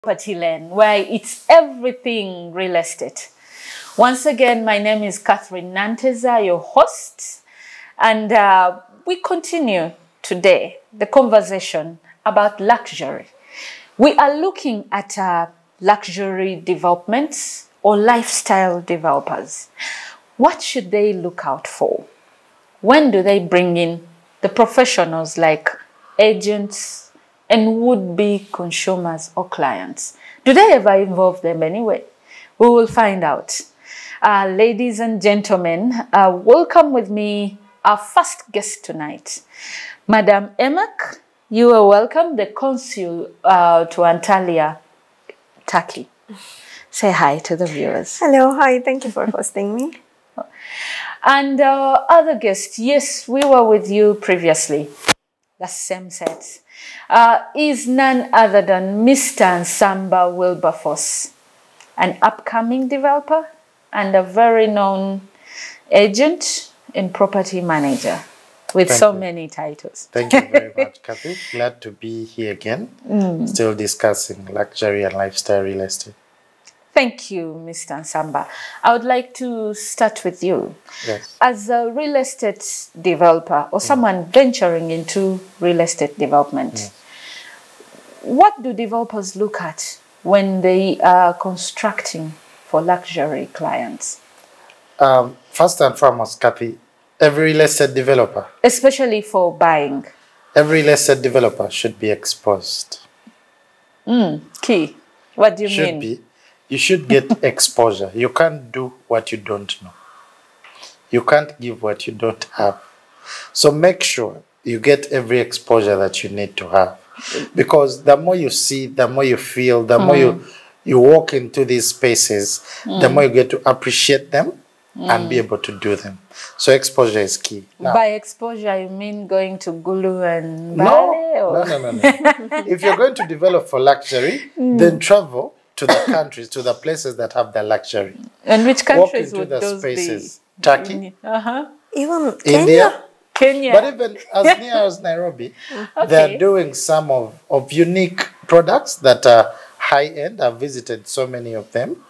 Property Land, where it's everything real estate. Once again, my name is Catherine Nanteza, your host, and we continue today the conversation about luxury. We are looking at luxury developments or lifestyle developers. What should they look out for? When do they bring in the professionals like agents and would-be consumers or clients? Do they ever involve them anyway? We will find out. Ladies and gentlemen, welcome with me our first guest tonight. Madam Emak, you are welcome, the consul to Antalya, Turkey. Say hi to the viewers. Hello, hi, thank you for hosting me. And other guest, yes, we were with you previously. The same set. Is none other than Mr. Nsamba Wilberforce, an upcoming developer and a very known agent and property manager with many titles. Thank you very much, Kathy. Glad to be here again, still discussing luxury and lifestyle real estate. Thank you, Mr. Nsamba. I would like to start with you. Yes. As a real estate developer or someone venturing into real estate development, what do developers look at when they are constructing for luxury clients? First and foremost, Kathy, every real estate developer, especially for buying, every real estate developer should be exposed. Key. What do you should mean? Be. You should get exposure. You can't do what you don't know. You can't give what you don't have. So make sure you get every exposure that you need to have. Because the more you see, the more you feel, the more you walk into these spaces, the more you get to appreciate them and be able to do them. So exposure is key. Now, by exposure, you mean going to Gulu and Bali? No. If you're going to develop for luxury, then travel to the countries, to the places that have the luxury. And which countries would those spaces be? Turkey, even India, Kenya. But even as near as Nairobi, they're doing some of unique products that are high-end. I've visited so many of them.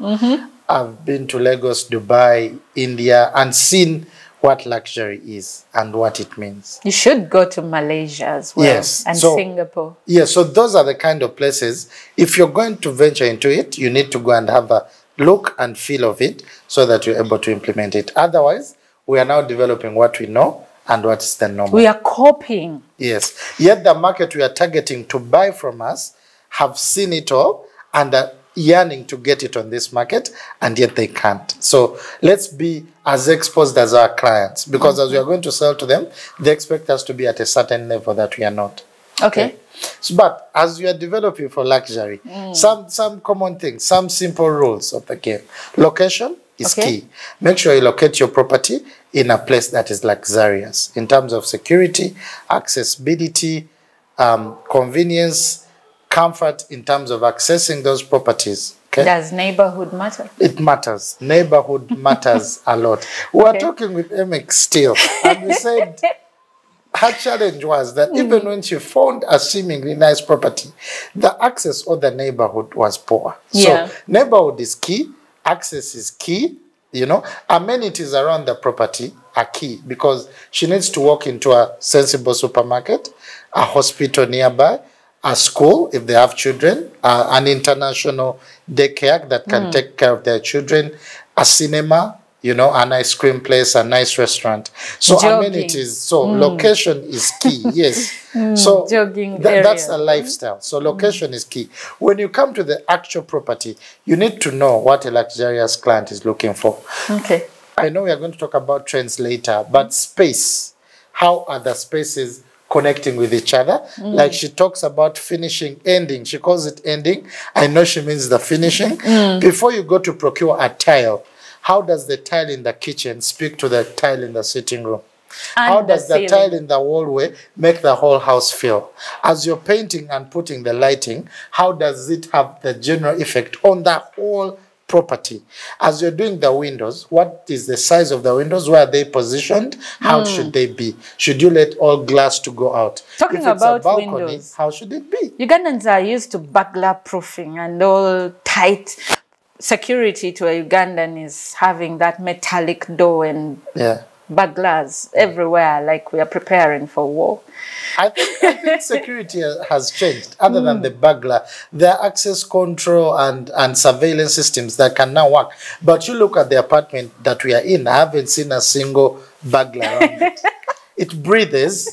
I've been to Lagos, Dubai, India, and seen what luxury is and what it means. You should go to Malaysia as well. Yes. And Singapore. Yeah, so those are the kind of places, if you're going to venture into it, you need to go and have a look and feel of it so that you're able to implement it. Otherwise, we are now developing what we know and what is the normal. We are copying. Yes. Yet the market we are targeting to buy from us have seen it all and are yearning to get it on this market, and yet they can't. So let's be as exposed as our clients, because as we are going to sell to them, they expect us to be at a certain level that we are not. Okay. So, but as you are developing for luxury, some common things, some simple rules of the game. Location is key. Make sure you locate your property in a place that is luxurious in terms of security, accessibility, convenience, comfort in terms of accessing those properties. Okay? Does neighborhood matter? It matters. Neighborhood matters a lot. We were talking with MX still, and we said her challenge was that even when she found a seemingly nice property, the access or the neighborhood was poor. So neighborhood is key, access is key, you know, amenities around the property are key, because she needs to walk into a sensible supermarket, a hospital nearby, a school if they have children, an international daycare that can take care of their children, a cinema, you know, an ice cream place, a nice restaurant. So amenities, so location is key, yes. So that's a lifestyle. So location is key. When you come to the actual property, you need to know what a luxurious client is looking for. Okay. I know we are going to talk about trends later, but space, how are the spaces connecting with each other? Like she talks about finishing, ending. She calls it ending. I know she means the finishing. Before you go to procure a tile, how does the tile in the kitchen speak to the tile in the sitting room? And how does the tile in the hallway make the whole house feel? As you're painting and putting the lighting, how does it have the general effect on the whole property. As you're doing the windows, what is the size of the windows? Where are they positioned? How should they be? Should you let all glass to go out? Talking if it's about a balcony, windows, how should it be? Ugandans are used to burglar proofing, and all tight security to a Ugandan is having that metallic door and burglars everywhere, like we are preparing for war. I think security has changed. Other than the burglar, there are access control and surveillance systems that can now work. But you look at the apartment that we are in, I haven't seen a single burglar around it. It breathes,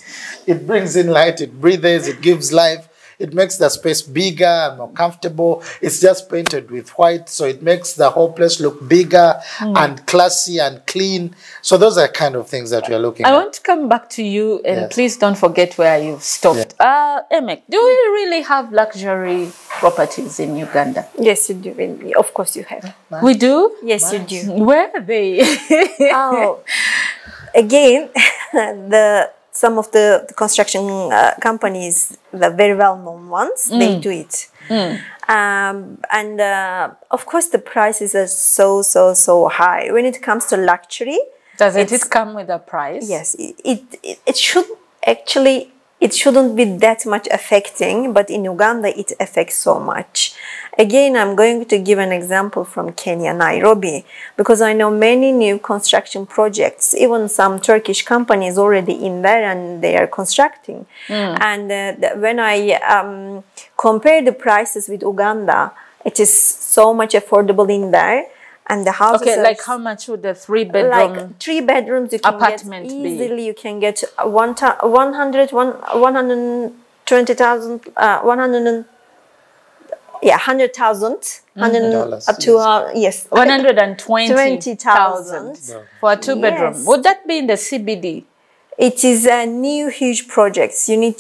it brings in light, it breathes, it gives life. It makes the space bigger and more comfortable. It's just painted with white, so it makes the whole place look bigger and classy and clean. So those are kind of things that we are looking at. I want to come back to you, and please don't forget where you've stopped. Emek, do we really have luxury properties in Uganda? Yes, you do. Of course you have. Nice. We do? Yes, you do. Where are they? Again, some of the construction companies, the very well-known ones, they do it. Of course, the prices are so high. When it comes to luxury, Doesn't it come with a price? Yes, it should actually. It shouldn't be that much affecting, but in Uganda, it affects so much. Again, I'm going to give an example from Kenya, Nairobi, because I know many new construction projects, even some Turkish companies already in there and they are constructing. And when I compare the prices with Uganda, it is so much affordable in there. And the houses like how much would the 3-bedroom like 3 bedrooms you can apartment get be? easily? You can get 120,000, 100,000 up to yes, 120,000 for a 2-bedroom. Yes. Would that be in the CBD? It is a new huge projects. You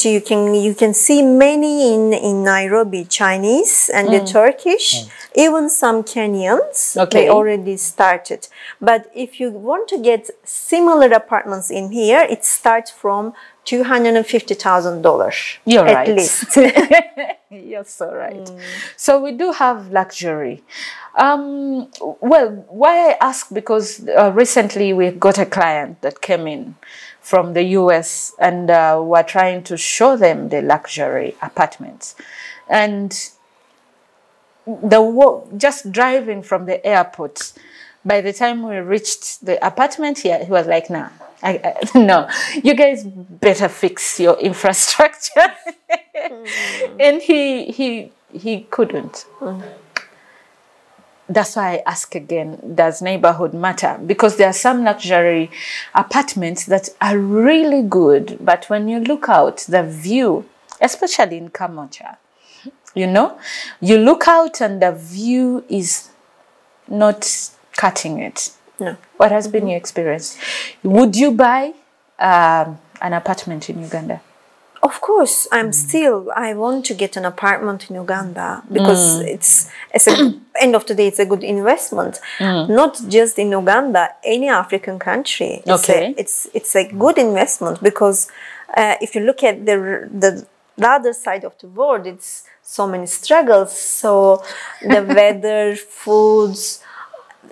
can see many in Nairobi, Chinese and the Turkish, even some Kenyans. Okay. They already started. But if you want to get similar apartments in here, it starts from $250,000. You're at right. least. You're so right. So we do have luxury. Well, why I ask, because recently we got a client that came in from the US, and we're trying to show them the luxury apartments. And just driving from the airport, by the time we reached the apartment here, he was like, nah, no, you guys better fix your infrastructure. And he couldn't. That's why I ask again, does neighborhood matter? Because there are some luxury apartments that are really good, but when you look out, the view, especially in Kamocha, you look out and the view is not cutting it. No. What has been your experience? Would you buy an apartment in Uganda? Of course, I want to get an apartment in Uganda because it's end of the day, it's a good investment. Not just in Uganda, any African country. It's a good investment because if you look at the other side of the world, it's so many struggles. So the weather, foods,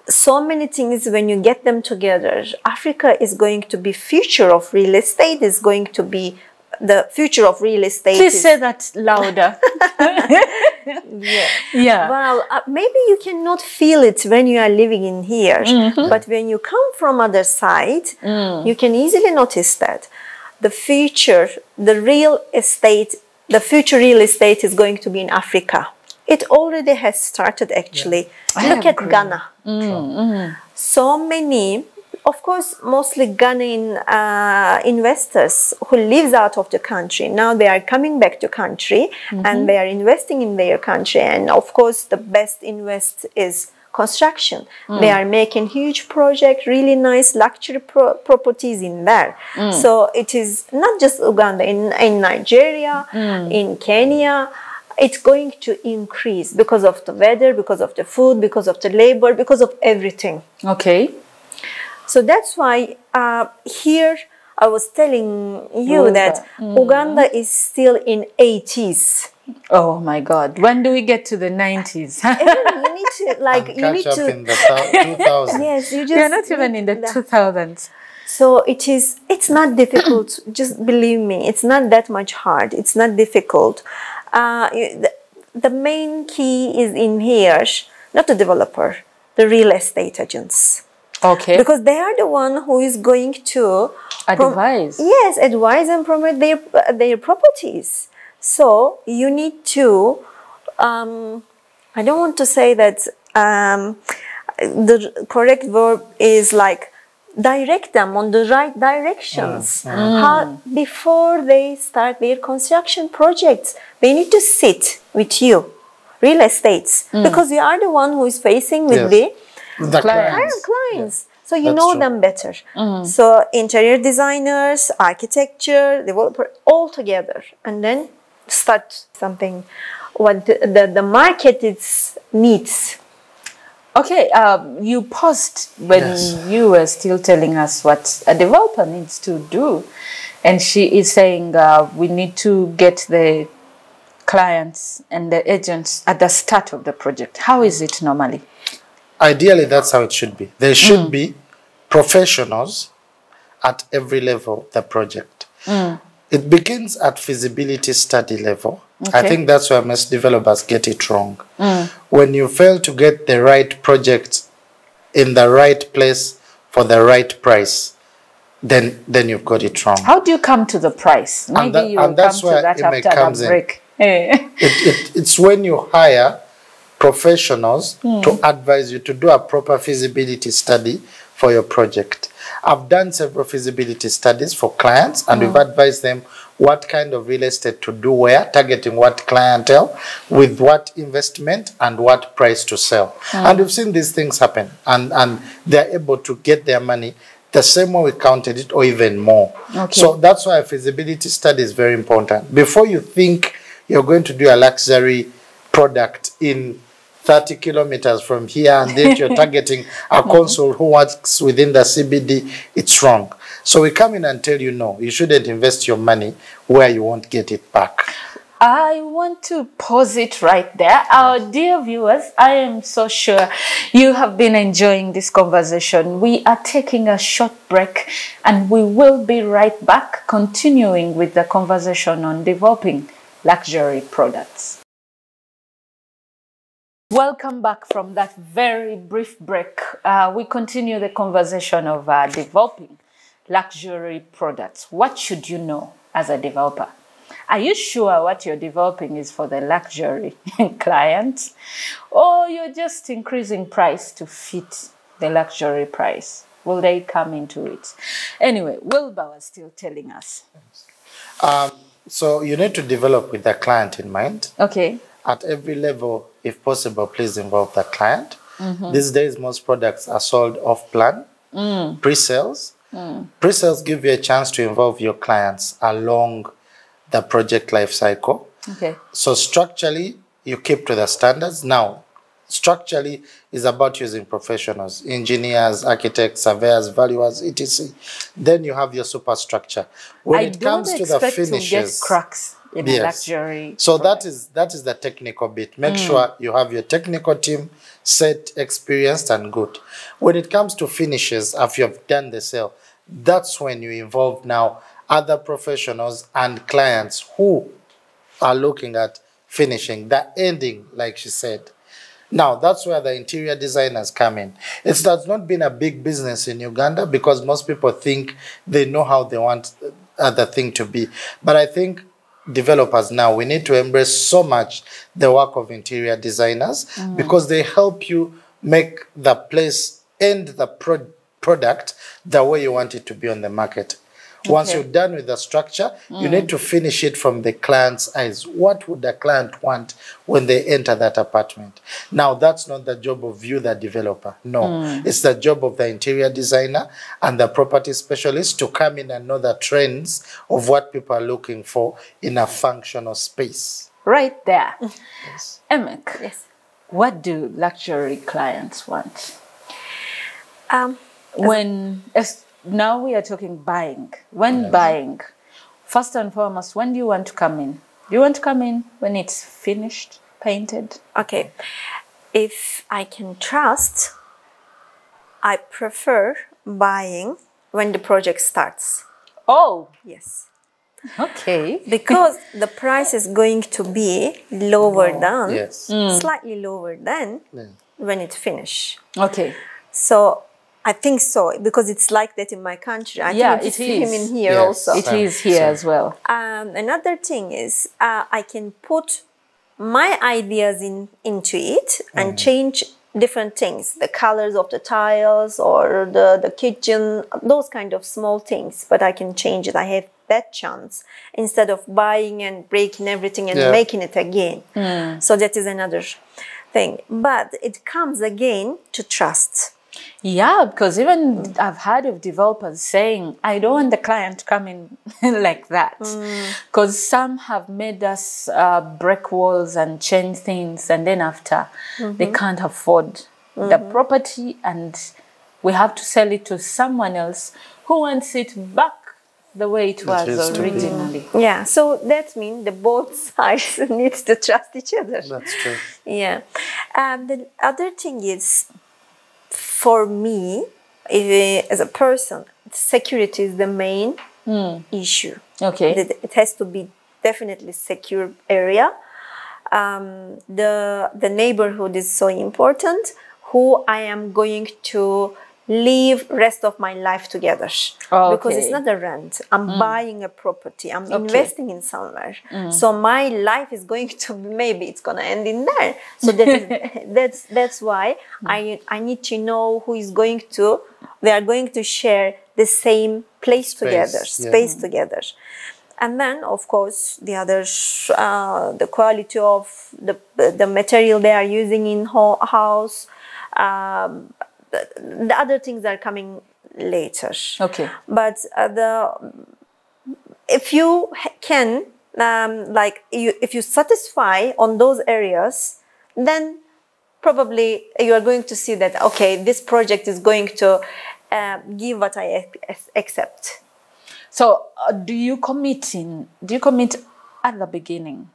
so many things, when you get them together, Africa is going to be future of real estate, is going to be the future of real estate. Please say that louder. Yeah. Well, maybe you cannot feel it when you are living in here, but when you come from other side, you can easily notice that the future real estate is going to be in Africa. It already has started, actually. Look at Ghana. So many, of course, mostly Ghanaian investors who lives out of the country. Now they are coming back to country and they are investing in their country. And of course, the best invest is construction. They are making huge project, really nice luxury properties in there. So it is not just Uganda, in Nigeria, in Kenya. It's going to increase because of the weather, because of the food, because of the labor, because of everything. Okay. So that's why here I was telling you that Uganda is still in 80s. Oh my God. When do we get to the 90s? You need to, like, And you need catch up to. in the 2000s. Yes, you just. You're not even in the 2000s. So it's not difficult. Just believe me, it's not that much hard. It's not difficult. The main key is in here, not the developer, the real estate agents. Okay. Because they are the one who is going to Advise. Yes, advise and promote their properties. So you need to. I don't want to say that the correct verb is like direct them on the right directions. How, before they start their construction projects, they need to sit with you, real estates, because you are the one who is facing with Yes. the clients. clients. So you That's know true. them better. So interior designers, architecture, developer, all together, and then start something what the market needs. Okay, you paused when you were still telling us what a developer needs to do. And she is saying we need to get the clients and the agents at the start of the project. How is it normally? Ideally, that's how it should be. There should be professionals at every level of the project. It begins at feasibility study level. Okay. I think that's where most developers get it wrong. When you fail to get the right project in the right place for the right price, then you've got it wrong. How do you come to the price? Maybe you will come to that after the break. It's when you hire professionals to advise you to do a proper feasibility study for your project. I've done several feasibility studies for clients, and we've advised them what kind of real estate to do where, targeting what clientele, with what investment, and what price to sell. And we've seen these things happen, and they're able to get their money the same way we counted it, or even more. Okay. So that's why a feasibility study is very important. Before you think you're going to do a luxury product in 30 kilometers from here, and then you're targeting a consul who works within the CBD, it's wrong. So we come in and tell you, no, you shouldn't invest your money where you won't get it back. I want to pause it right there. Our dear viewers, I am so sure you have been enjoying this conversation. We are taking a short break, and we will be right back, continuing with the conversation on developing luxury products. Welcome back from that very brief break. We continue the conversation of developing luxury products. What should you know as a developer? Are you sure what you're developing is for the luxury client, or you're just increasing price to fit the luxury price? Will they come into it? Anyway, Wilbur was still telling us. So you need to develop with the client in mind. Okay. At every level, if possible, please involve the client. These days, most products are sold off-plan, pre-sales. Pre-sales give you a chance to involve your clients along the project life cycle. Okay. So structurally, you keep to the standards. Now, structurally is about using professionals, engineers, architects, surveyors, valuers, etc. Then you have your superstructure. When it comes to the finishes, to get cracks in a luxury. So that is the technical bit. Make sure you have your technical team set, experienced, and good. When it comes to finishes, after you have done the sale, that's when you involve now other professionals and clients who are looking at finishing, the ending, like she said. Now, that's where the interior designers come in. It has not been a big business in Uganda because most people think they know how they want the thing to be. But I think developers now, we need to embrace so much the work of interior designers because they help you make the place and the product the way you want it to be on the market. Once you're done with the structure, you need to finish it from the client's eyes. What would the client want when they enter that apartment? Now, that's not the job of you, the developer. No, it's the job of the interior designer and the property specialist to come in and know the trends of what people are looking for in a functional space. Right there. Yes. Emek, Yes. what do luxury clients want? Now we are talking buying. When buying, first and foremost, when do you want to come in? Do you want to come in when it's finished, painted? Okay. If I can trust, I prefer buying when the project starts. Oh, Yes. okay. Because the price is going to be lower than, Yes. slightly lower than when it's finished. Okay. So I think so, because it's like that in my country. I Yeah, think it's it the same is. in here Yes. also. It is here as well. Another thing is I can put my ideas into it and change different things, the colors of the tiles or the kitchen, those kind of small things, but I can change it. I have that chance instead of buying and breaking everything and making it again. So that is another thing. But it comes again to trust. Yeah, because even I've heard of developers saying, I don't want the client coming like that. Because some have made us break walls and change things, and then after they can't afford the property, and we have to sell it to someone else who wants it back the way it was originally. Yeah, so that means the both sides need to trust each other. That's true. Yeah. The other thing is, for me, as a person, security is the main issue. Okay. It has to be definitely secure area. The neighborhood is so important. Who I am going to live rest of my life together, because it's not a rent. I'm buying a property. I'm investing in somewhere. So my life is going to, maybe it's gonna end in there. So that's why I need to know who is going to. They are going to share the same place together, space together. And then, of course, the others, the quality of the material they are using in house. The other things are coming later. Okay. But if you can, if you satisfy on those areas, then probably you are going to see that, okay, this project is going to give what I accept. So do you commit at the beginning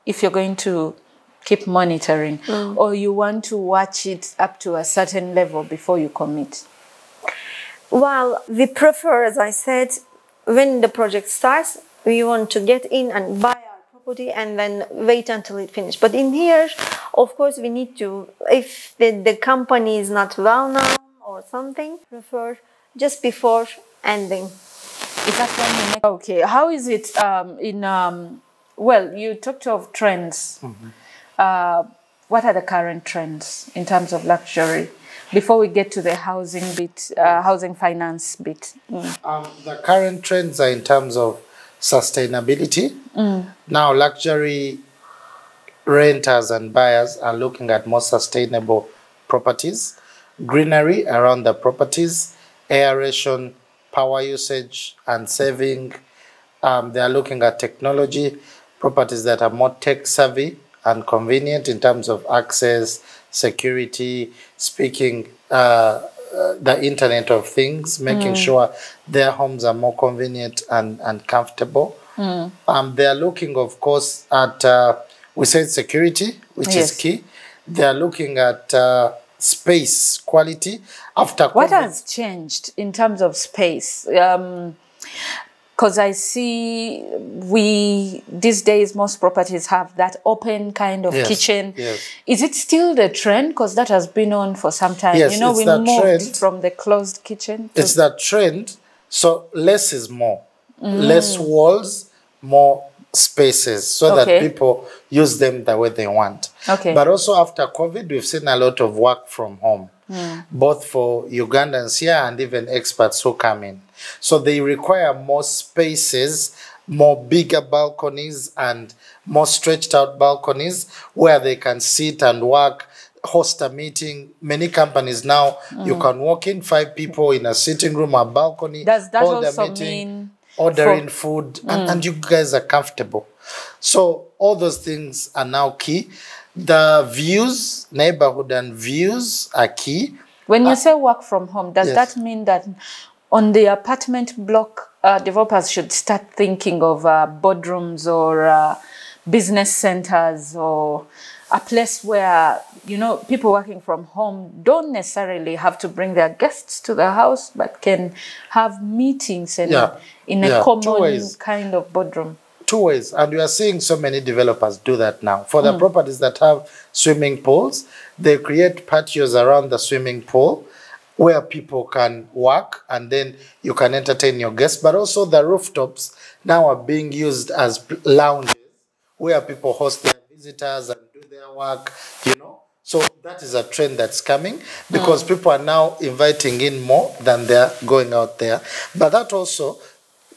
if you're going to keep monitoring, or you want to watch it up to a certain level before you commit? Well, we prefer, as I said, when the project starts, we want to get in and buy our property and then wait until it finishes. But in here, of course, we need to, if the company is not well known or something, prefer just before ending. Is that when you make? Okay. How is it well, you talked of trends. What are the current trends in terms of luxury before we get to the housing bit, housing finance bit? The current trends are in terms of sustainability. Now, luxury renters and buyers are looking at more sustainable properties, greenery around the properties, aeration, power usage and saving. They are looking at technology, properties that are more tech savvy and convenient in terms of access, security, speaking the Internet of Things, making sure their homes are more convenient and comfortable. They are looking, of course, at, we said security, which is key. They are looking at space quality. After what COVID, has changed in terms of space? Because I see these days, most properties have that open kind of kitchen. Is it still the trend? Because that has been on for some time. Yes, you know, it's we that moved trend. from the closed kitchen. It's that trend. So less is more. Less walls, more spaces, so that people use them the way they want. But also after COVID, we've seen a lot of work from home, both for Ugandans here and even expats who come in. So they require more spaces, more bigger balconies and more stretched out balconies where they can sit and work, host a meeting. Many companies now, you can walk in 5 people in a sitting room, a balcony, does that hold also a meeting, mean ordering food, and you guys are comfortable. So all those things are now key. The views, neighborhood and views are key. When you say work from home, does that mean that on the apartment block, developers should start thinking of boardrooms or business centers, or a place where, you know, people working from home don't necessarily have to bring their guests to the house, but can have meetings and in a common kind of boardroom. Two ways, and we are seeing so many developers do that now. For the properties that have swimming pools, they create patios around the swimming pool where people can work, and then you can entertain your guests. But also the rooftops now are being used as lounges where people host their visitors and do their work, you know. So that is a trend that's coming, because people are now inviting in more than they're going out there. But that also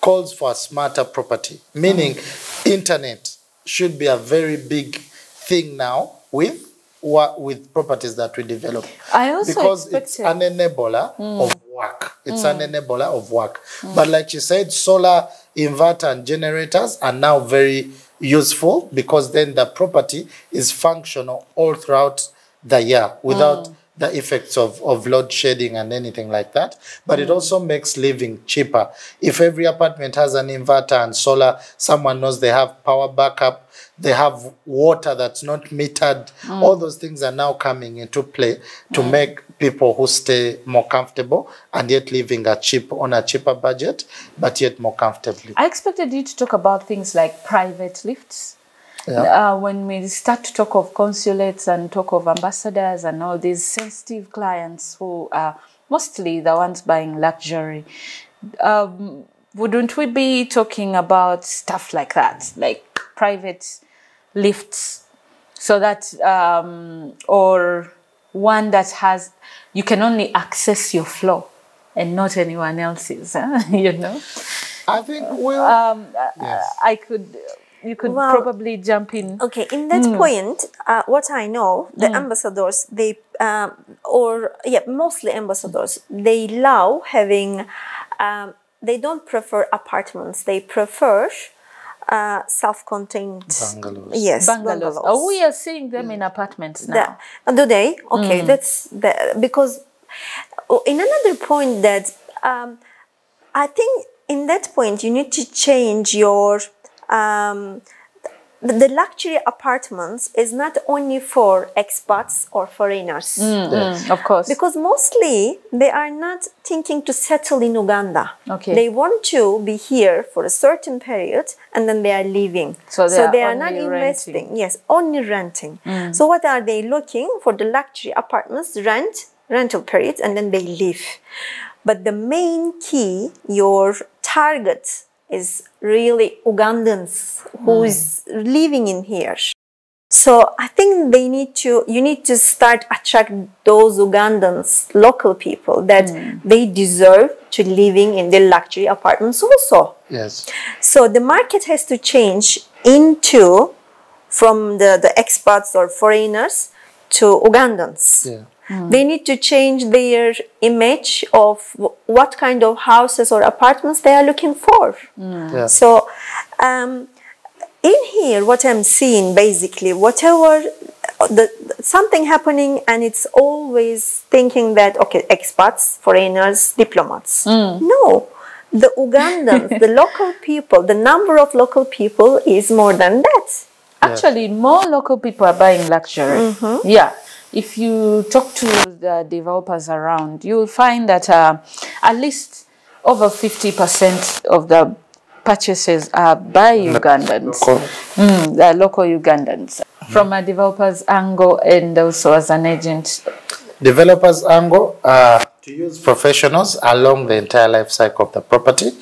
calls for a smarter property, meaning internet should be a very big thing now with properties that we develop. I also because it's an enabler of work. It's an enabler of work. But like you said, solar inverter and generators are now very useful, because then the property is functional all throughout the year without the effects of load shedding and anything like that. But it also makes living cheaper. If every apartment has an inverter and solar, someone knows they have power backup, they have water that's not metered. All those things are now coming into play to make people who stay more comfortable and yet living on a cheaper budget, but yet more comfortably. I expected you to talk about things like private lifts. Yeah. When we start to talk of consulates and talk of ambassadors and all these sensitive clients who are mostly the ones buying luxury, wouldn't we be talking about stuff like that, like private lifts, so that or one that has, you can only access your floor and not anyone else's, you know? I think you could probably jump in. Okay, in that point, what I know, the ambassadors, they, mostly ambassadors, they love having, they don't prefer apartments, they prefer self-contained bungalows. Yes, bungalows. Oh, we are seeing them in apartments now. Do they? Okay, that's because in another point that I think in that point you need to change your the luxury apartments is not only for expats or foreigners. Of course. Because mostly they are not thinking to settle in Uganda. Okay. They want to be here for a certain period and then they are leaving. So they are not investing. Renting. Yes, only renting. So what are they looking for? The luxury apartments, rental periods, and then they leave. But the main key, your target is really Ugandans who is living in here. So I think you need to start attract those Ugandans, local people that they deserve to living in the luxury apartments also. Yes. So the market has to change from the expats or foreigners to Ugandans. Yeah. They need to change their image of what kind of houses or apartments they are looking for. Yeah. So in here, what I'm seeing basically, whatever something happening, and it's always thinking that, okay, expats, foreigners, diplomats. No, the Ugandans, the local people, the number of local people is more than that. Actually, more local people are buying luxury. Yeah. If you talk to the developers around, you will find that at least over 50% of the purchases are by Ugandans, the local Ugandans, from a developer's angle and also as an agent. Developer's angle, to use professionals along the entire life cycle of the property,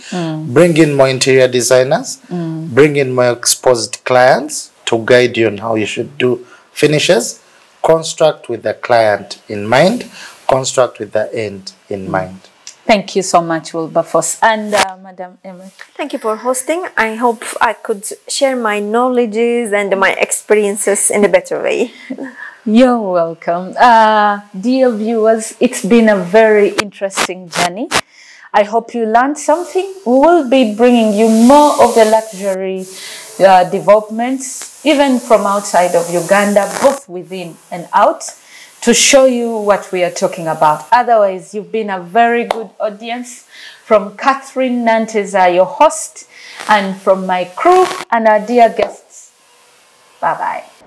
bring in more interior designers, bring in more exposed clients to guide you on how you should do finishes. Construct with the client in mind, construct with the end in mind. Thank you so much, Wilberforce. And Madam Emma. Thank you for hosting. I hope I could share my knowledges and my experiences in a better way. You're welcome. Dear viewers, it's been a very interesting journey. I hope you learned something. We will be bringing you more of the luxury developments, even from outside of Uganda, both within and out. to show you what we are talking about. Otherwise, you've been a very good audience. From Catherine Nanteza, your host, and from my crew and our dear guests. Bye-bye.